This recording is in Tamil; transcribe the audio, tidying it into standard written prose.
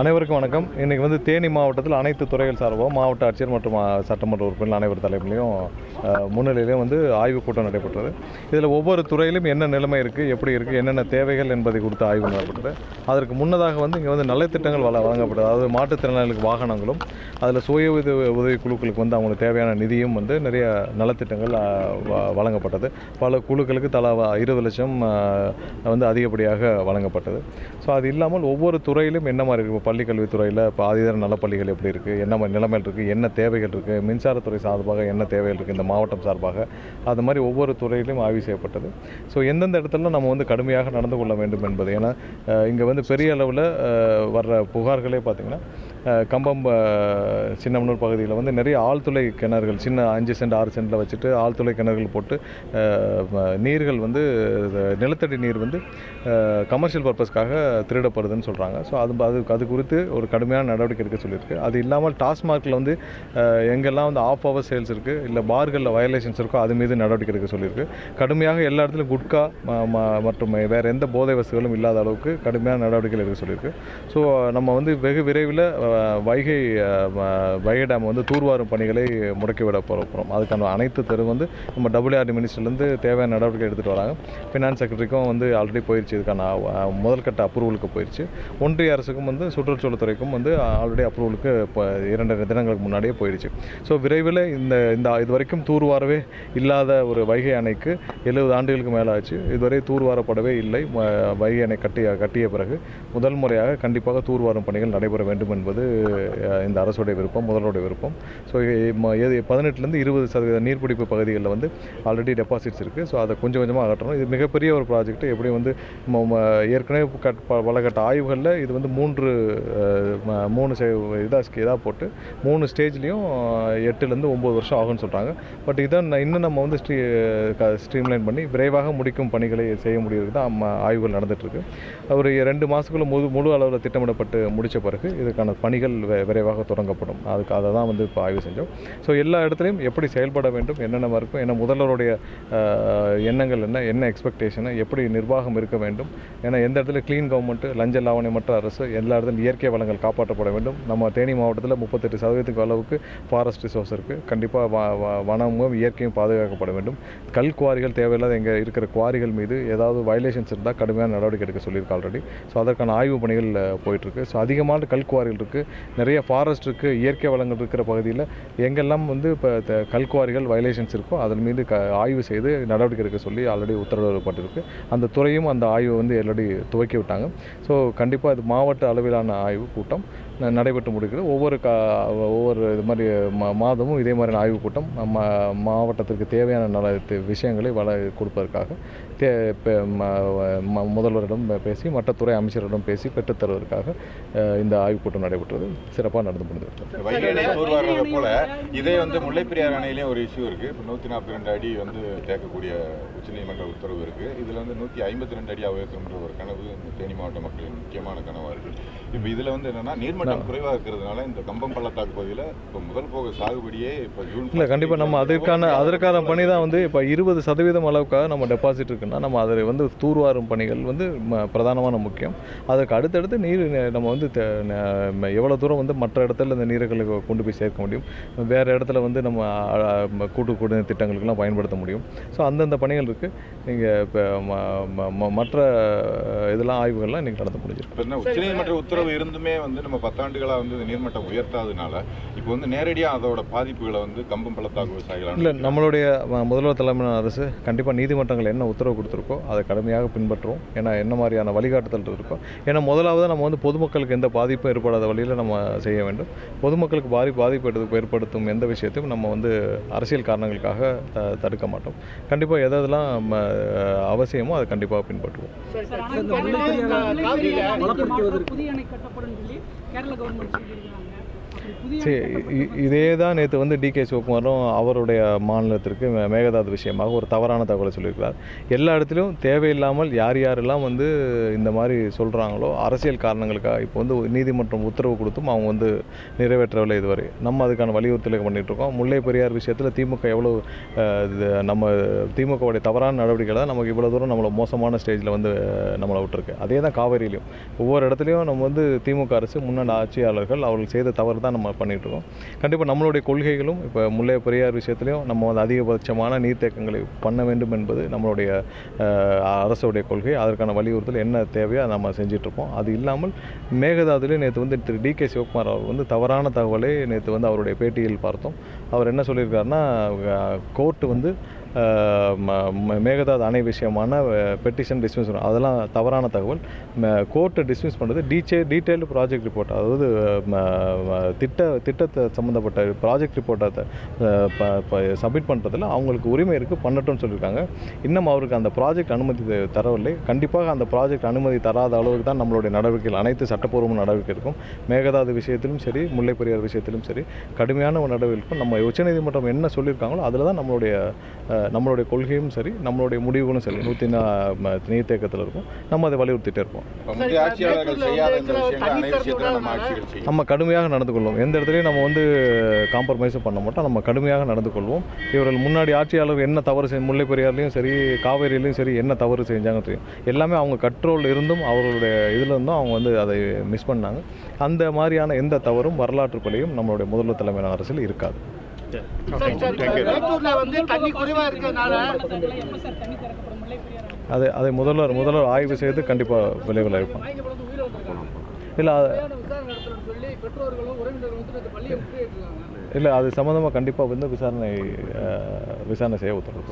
அனைவருக்கும் வணக்கம். இன்றைக்கி வந்து தேனி மாவட்டத்தில் அனைத்து துறைகள் சார்பாக மாவட்ட ஆட்சியர் மற்றும் சட்டமன்ற உறுப்பினர் அனைவர் தலைமையிலையும் முன்னிலையிலையும் வந்து ஆய்வுக் கூட்டம் நடைபெற்றது. இதில் ஒவ்வொரு துறையிலும் என்ன நிலைமை இருக்குது, எப்படி இருக்குது, என்னென்ன தேவைகள் என்பதை குறித்து ஆய்வு நடைபெற்றது. அதற்கு முன்னதாக வந்து இங்கே வந்து நலத்திட்டங்கள் வழங்கப்பட்டது. அதாவது மாற்றுத்திறனாளிகளுக்கு வாகனங்களும், அதில் சுய உதவி குழுக்களுக்கு வந்து அவங்களுக்கு தேவையான நிதியும் வந்து நிறைய நலத்திட்டங்கள் வழங்கப்பட்டது. பல குழுக்களுக்கு தலா 20 லட்சம் வந்து அதிகப்படியாக வழங்கப்பட்டது. ஸோ அது இல்லாமல் ஒவ்வொரு துறையிலும் என்ன மாதிரி இருக்குது, பள்ளி கல்வித்துறையில் இப்போ ஆதிதர நலப்பள்ளிகள் எப்படி இருக்குது, என்ன மாதிரி நிலைமையில் இருக்குது, என்ன தேவைகள் இருக்குது, மின்சாரத்துறை சார்பாக என்ன தேவைகள் இருக்குது இந்த மாவட்டம் சார்பாக, அது மாதிரி ஒவ்வொரு துறையிலும் ஆய்வு செய்யப்பட்டது. ஸோ எந்தெந்த இடத்துல நம்ம வந்து கடுமையாக நடந்து கொள்ள வேண்டும் என்பது, ஏன்னா இங்கே வந்து பெரிய அளவில் வர்ற புகார்களே பார்த்திங்கன்னா கம்பம் சின்னமனூர் பகுதியில் வந்து நிறைய ஆழ்துளை கிணறுகள் சின்ன 5 சென்ட் 6 சென்ட்டில் வச்சுட்டு ஆழ்துளை கிணறுகள் போட்டு நீர்கள் வந்து நிலத்தடி நீர் வந்து கமர்ஷியல் பர்பஸ்க்காக திருடப்படுதுன்னு சொல்கிறாங்க. ஸோ அது குறித்து ஒரு கடுமையான நடவடிக்கை எடுக்க சொல்லியிருக்கு. அது இல்லாமல் டாஸ்மார்க்கில் வந்து எங்கெல்லாம் வந்து ஆஃப் ஹவர் சேல்ஸ் இருக்குது, இல்லை பார்களில் வயலேஷன்ஸ் இருக்கோ அது மீது நடவடிக்கை எடுக்க சொல்லியிருக்கு. கடுமையாக எல்லா இடத்துலையும் குட்கா மற்றும் வேறு எந்த போதை வசதிகளும் இல்லாத அளவுக்கு கடுமையான நடவடிக்கைகள் எடுக்க சொல்லியிருக்கு. ஸோ நம்ம வந்து வெகு விரைவில் வைகை டேம் வந்து தூர்வாரும் பணிகளை முடக்கிவிட போகிறோம். அதுக்கான அனைத்து தெரு வந்து நம்ம WRD மினிஸ்டர்லேருந்து தேவையான நடவடிக்கை எடுத்துகிட்டு வராங்க. ஃபினான்ஸ் செக்ரட்டரிக்கும் வந்து ஆல்ரெடி போயிடுச்சு, இதுக்கான முதல்கட்ட அப்ரூவலுக்கு போயிடுச்சு. ஒன்றிய அரசுக்கும் வந்து சுற்றுச்சூழல் துறைக்கும் வந்து ஆல்ரெடி அப்ரூவலுக்கு இப்போ 2 தினங்களுக்கு முன்னாடியே போயிடுச்சு. ஸோ விரைவில் இந்த இது வரைக்கும் தூர்வாரவே இல்லாத ஒரு வைகை அணைக்கு 70 ஆண்டுகளுக்கு மேலே ஆச்சு, இதுவரை தூர்வாரப்படவே இல்லை. வைகை அணை கட்டிய பிறகு முதல் முறையாக கண்டிப்பாக தூர்வாரும் பணிகள் நடைபெற வேண்டும் என்பது இந்த அரசுடைய விருப்பம், முதல்வருடைய விருப்பம். ஸோ 18லேருந்து 20% நீர்பிடிப்பு பகுதிகளில் வந்து ஆல்ரெடி டெபாசிட்ஸ் இருக்குது. ஸோ அதை கொஞ்சம் கொஞ்சமாக அகற்றணும். இது மிகப்பெரிய ஒரு ப்ராஜெக்ட். எப்படி வந்து ஏற்கனவே பலகட்ட ஆய்வுகளில் இது வந்து 3 இதாக போட்டு 3 ஸ்டேஜ்லேயும் 8லேருந்து 9 வருஷம் ஆகும்னு சொல்கிறாங்க. பட் இதை இன்னும் நம்ம வந்து ஸ்ட்ரீம்லைன் பண்ணி விரைவாக முடிக்கும் பணிகளை செய்ய முடியுது தான் ஆய்வுகள் நடந்துகிட்ருக்கு. ஒரு 2 மாதத்துக்குள்ள முழு அளவில் திட்டமிடப்பட்டு முடித்த பிறகு இதுக்கான பணிகள் விரைவாக தொடங்கப்படும். அதை தான் வந்து இப்போ ஆய்வு செஞ்சோம். ஸோ எல்லா இடத்துலையும் எப்படி செயல்பட வேண்டும், என்னென்ன இருக்கும், என்ன முதல்வருடைய எண்ணங்கள் என்ன எக்ஸ்பெக்டேஷனு, எப்படி நிர்வாகம் இருக்க வேண்டும், ஏன்னா எந்த இடத்துல க்ளீன் கவர்மெண்ட்டு, லஞ்ச லாவணியமற்ற அரசு, எல்லா இடத்துலையும் இயற்கை வளங்கள் காப்பாற்றப்பட வேண்டும். நம்ம தேனி மாவட்டத்தில் 38% அளவுக்கு ஃபாரஸ்ட் ரிசோர்ஸ் இருக்குது. கண்டிப்பாக வனமும் இயற்கையும் பாதுகாக்கப்பட வேண்டும். கல் குவாரிகள் தேவையில்லாத எங்கே இருக்கிற குவாரிகள் மீது ஏதாவது வயலேஷன்ஸ் இருந்தால் கடுமையான நடவடிக்கை எடுக்க சொல்லியிருக்கு ஆல்ரெடி. ஸோ அதற்கான ஆய்வு பணிகள் போயிட்டுருக்கு. ஸோ அதிகமான கல் குவாரிகள் இருக்குது, நிறைய ஃபாரஸ்ட் இருக்குது, இயற்கை வளங்கள் இருக்கிற பகுதியில் எங்கெல்லாம் வந்து இப்போ கல்குவாரிகள் வயலேஷன்ஸ் இருக்கோ அதன் மீது ஆய்வு செய்து நடவடிக்கை எடுக்க சொல்லி ஆல்ரெடி உத்தரவிடப்பட்டிருக்கு. அந்த துறையும் அந்த ஆய்வு வந்து ஆல்ரெடி துவக்கி விட்டாங்க. ஸோ கண்டிப்பாக இது மாவட்ட அளவிலான ஆய்வு கூட்டம் நடைபெற்று முடிக்கிறது. ஒவ்வொரு இது மாதிரி மாதமும் இதே மாதிரியான ஆய்வுக் கூட்டம் மாவட்டத்திற்கு தேவையான விஷயங்களை கொடுப்பதற்காக முதல்வரிடம் பேசி மற்ற துறை அமைச்சரிடம் பேசி பெற்றுத்தருவதற்காக இந்த ஆய்வுக் கூட்டம் நடைபெற்றது. சிறப்பாக நடந்து முடிந்தது. வைகை அணை தூர்வாரதை போல இதே வந்து முல்லைப்பெரியார் அணையிலேயும் ஒரு இஷ்யூ இருக்குது. இப்போ 142 அடி வந்து தேக்கக்கூடிய உச்சநீதிமன்ற உத்தரவு இருக்குது. இதில் வந்து 152 அடியாக உயர்த்தணுன்ற ஒரு கனவு இந்த தேனி மாவட்ட மக்களின் முக்கியமான கனவாக இருக்குது. இப்போ இதில் வந்து என்னென்னா நீர்மட்டம் குறைவாக இருக்கிறதுனால இந்த கம்பம் பள்ளத்தாக்கு பகுதியில் இப்போ முதல் போக சாகுபடியே இப்போ ஜூன் இல்லை கண்டிப்பாக நம்ம அதற்கான பணி தான் வந்து இப்போ 20% அளவுக்காக நம்ம டெபாசிட் இருக்குன்னா நம்ம அதை வந்து தூர்வாரும் பணிகள் வந்து பிரதானமான முக்கியம். அதுக்கு அடுத்தடுத்து நீர் நம்ம வந்து எவ்வளோ தூரம் வந்து மற்ற இடத்துல இந்த நீர்களை கொண்டு போய் சேர்க்க முடியும், வேறு இடத்துல வந்து நம்ம கூட்டு திட்டங்களுக்கெல்லாம் பயன்படுத்த முடியும். ஸோ அந்தந்த பணிகள் இருக்குது. நீங்கள் இப்போ மற்ற இதெல்லாம் ஆய்வுகள்லாம் இன்றைக்கி நடத்த முடிஞ்சிருக்கு. உச்சநீதிமன்ற உத்தரவு இருந்துமே வந்து நம்ம 10 ஆண்டுகளாக வந்து நீர்மட்டம் உயர்த்தாததுனால இப்போ வந்து நேரடியாக அதோட பாதிப்புகளை வந்து கம்பம் பள்ளத்தாக்கு விவசாயிகள் இல்லை நம்மளுடைய முதல்வர் தலைமையிலான அரசு கண்டிப்பாக நீதிமன்றங்கள் என்ன உத்தரவு கொடுத்துருக்கோ அதை கடுமையாக பின்பற்றுவோம். ஏன்னா என்ன மாதிரியான வழிகாட்டுதல் இருக்கோ, ஏன்னா முதலாவது நம்ம வந்து பொதுமக்களுக்கு எந்த பாதிப்பும் ஏற்படாத வழியில் நம்ம செய்ய வேண்டும். பொதுமக்களுக்கு பாதிப்பு ஏற்படுத்தும் எந்த விஷயத்தையும் நம்ம வந்து அரசியல் காரணங்களுக்காக தடுக்க மாட்டோம். கண்டிப்பாக எதெல்லாம் அவசியமோ அதை கண்டிப்பாக பின்பற்றுவோம். புதிய அணை கட்டப்படும் சொல்லி கேரள கவர்மெண்ட் சொல்லியிருக்காங்க. சரி, இதே தான் நேற்று வந்து டிகே சிவகுமாரும் அவருடைய மாநிலத்திற்கு மேகதாது விஷயமாக ஒரு தவறான தகவலை சொல்லியிருக்கிறார். எல்லா இடத்துலையும் தேவையில்லாமல் யார் யாரெல்லாம் வந்து இந்த மாதிரி சொல்கிறாங்களோ அரசியல் காரணங்களுக்காக இப்போ வந்து நீதிமன்றம் உத்தரவு கொடுத்தும் அவங்க வந்து நிறைவேற்றவில்லை இதுவரை. நம்ம அதுக்கான வலியுறுத்தலை பண்ணிகிட்ருக்கோம். முல்லை பெரியார் விஷயத்தில் திமுக எவ்வளோ நம்ம திமுகவுடைய தவறான நடவடிக்கைகள் தான் நமக்கு இவ்வளோ தூரம் நம்மளை மோசமான ஸ்டேஜில் வந்து நம்மளை விட்டுருக்கு. அதே தான் காவேரியிலையும் ஒவ்வொரு இடத்துலையும் நம்ம வந்து திமுக அரசு முன்னாடி ஆட்சியாளர்கள் அவர்கள் செய்த தவறு தான் நம்ம பண்ணிகிட்ருக்கோம். கண்டிப்பாக நம்மளுடைய கொள்கைகளும் இப்போ முல்லை பெரியார் விஷயத்துலையும் நம்ம வந்து அதிகபட்சமான நீர்த்தேக்கங்களை பண்ண வேண்டும் என்பது நம்மளுடைய அரசுடைய கொள்கை. அதற்கான வலியுறுத்தல் என்ன தேவையோ அதை நம்ம செஞ்சிட்ருப்போம். அது இல்லாமல் மேகதாதுலேயே நேற்று வந்து திரு டிகே சிவகுமார் அவர் வந்து தவறான தகவலை நேற்று வந்து அவருடைய பேட்டியில் பார்த்தோம். அவர் என்ன சொல்லியிருக்காருன்னா, கோர்ட்டு வந்து மேகதாது அணை விஷயமான பெட்டிஷன் டிஸ்மிஸ் பண்ணும், அதெல்லாம் தவறான தகவல். கோர்ட்டை டிஸ்மிஸ் பண்ணுறது டீட்டெயில்டு ப்ராஜெக்ட் ரிப்போர்ட், அதாவது திட்டத்தை சம்மந்தப்பட்ட ப்ராஜெக்ட் ரிப்போர்ட்டை சப்மிட் பண்ணுறதுல அவங்களுக்கு உரிமை இருக்குது, பண்ணட்டும்னு சொல்லியிருக்காங்க. இன்னும் அவருக்கு அந்த ப்ராஜெக்ட் அனுமதி தரவில்லை. கண்டிப்பாக அந்த ப்ராஜெக்ட் அனுமதி தராத அளவுக்கு தான் நம்மளுடைய நடவடிக்கைகள் அனைத்து சட்டப்பூர்வமான நடவடிக்கை இருக்கும். மேகதாது விஷயத்திலும் சரி, முல்லை பெரியார் விஷயத்திலும் சரி கடுமையான ஒரு நடவடிக்கை இருக்கும். நம்ம உச்சநீதிமன்றம் என்ன சொல்லியிருக்காங்களோ அதில் தான் நம்மளுடைய கொள்கையும் சரி, நம்மளுடைய முடிவுகளும் சரி 104 நீர்த்தேக்கத்தில் இருக்கும். நம்ம அதை வலியுறுத்திட்டே இருப்போம். நம்ம கடுமையாக நடந்து கொள்வோம். எந்த இடத்துலையும் நம்ம வந்து காம்ப்ரமைஸும் பண்ண மாட்டோம். நம்ம கடுமையாக நடந்து கொள்வோம். இவர்கள் முன்னாடி ஆட்சியாளர் என்ன தவறு முல்லை பெரியார்லையும் சரி காவேரியிலையும் சரி என்ன தவறு செஞ்சாங்க தெரியும். எல்லாமே அவங்க கண்ட்ரோல் இருந்தும் அவர்களுடைய இதில் இருந்தும் அவங்க வந்து அதை மிஸ் பண்ணாங்க. அந்த மாதிரியான எந்த தவறும் வரலாற்று பிழையும் நம்மளுடைய முதல்வர் தலைமையிலான அரசில் இருக்காது. அதை முதல்வர் ஆய்வு செய்து கண்டிப்பாக விளைவில் இருப்பாங்க. இல்லை அது சம்மந்தமாக கண்டிப்பாக வந்து விசாரணை செய்ய உத்தரவு.